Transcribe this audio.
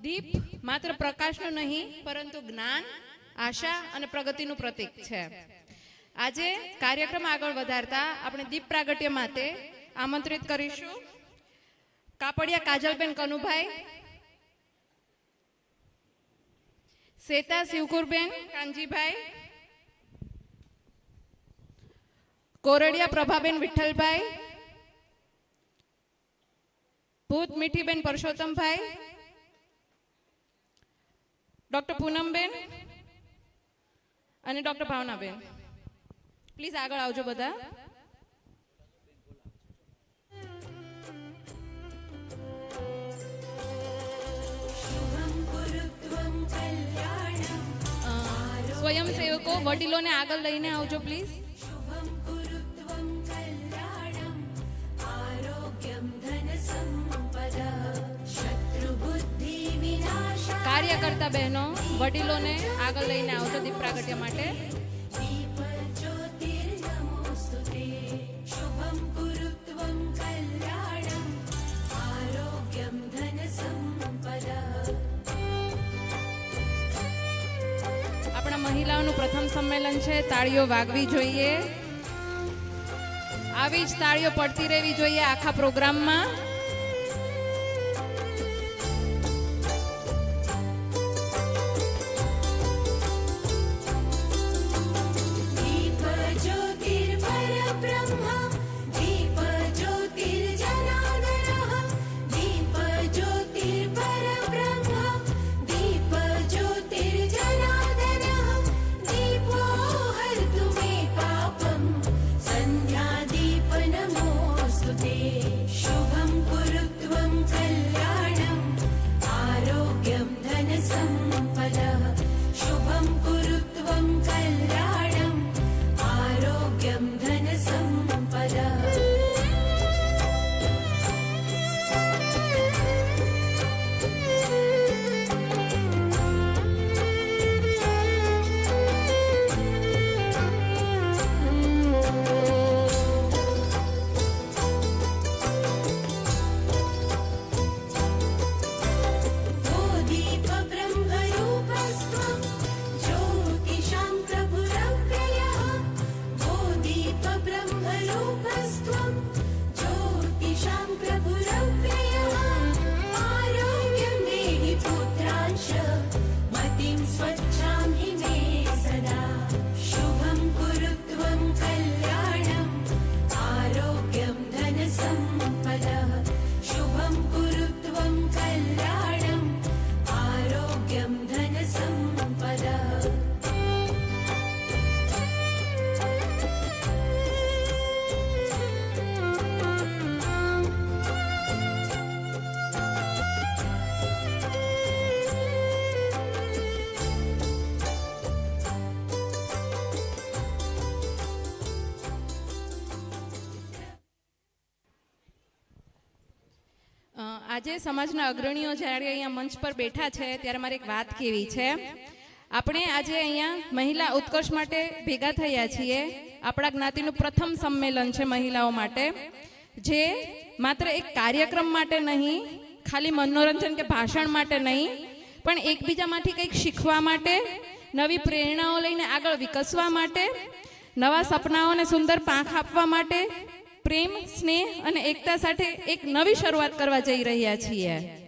દીપ માત્ર પ્રકાશનું નહીં પરંતુ જ્ઞાન, આશા અને પ્રગતિનું પ્રતીક છે. આજે કાર્યક્રમ આગળ વધારતા આપણે દીપ પ્રાગટ્ય માટે આમંત્રિત કરીશું કાપડિયા કાજલબેન કનુભાઈ, સેતા શિવકુરબેન કાનજીભાઈ, કોરડિયા પ્રભાબેન વિઠ્ઠલભાઈ, ભૂત મીઠીબેન પરસોત્તમભાઈ, ડોક્ટર પૂનમબેન અને ડોક્ટર ભાવનાબેન. પ્લીઝ આગળ આવજો બધા. સ્વયંસેવકો વડીલોને આગળ લઈને આવજો પ્લીઝ. કાર્યકર્તા બહેનો વડીલોને આગળ લઈને આવજો દીપ પ્રાગટ્ય માટે. આપણા મહિલાઓનું પ્રથમ સંમેલન છે, તાળીઓ વાગવી જોઈએ. આવી જ તાળીઓ પડતી રહેવી જોઈએ આખા પ્રોગ્રામમાં. આજે સમાજના અગ્રણીઓ જ્યારે અહીંયા મંચ પર બેઠા છે ત્યારે મારે એક વાત કહેવી છે. આપણે આજે અહીંયા મહિલા ઉત્કર્ષ માટે ભેગા થયા છીએ. આપણા જ્ઞાતિનું પ્રથમ સંમેલન છે મહિલાઓ માટે, જે માત્ર એક કાર્યક્રમ માટે નહીં, ખાલી મનોરંજન કે ભાષણ માટે નહીં, પણ એકબીજામાંથી કંઈક શીખવા માટે, નવી પ્રેરણાઓ લઈને આગળ વિકસવા માટે, નવા સપનાઓને સુંદર પાંખ આપવા માટે, પ્રેમ, સ્નેહ અને એકતા સાથે એક નવી શરૂઆત કરવા જઈ રહ્યા છીએ.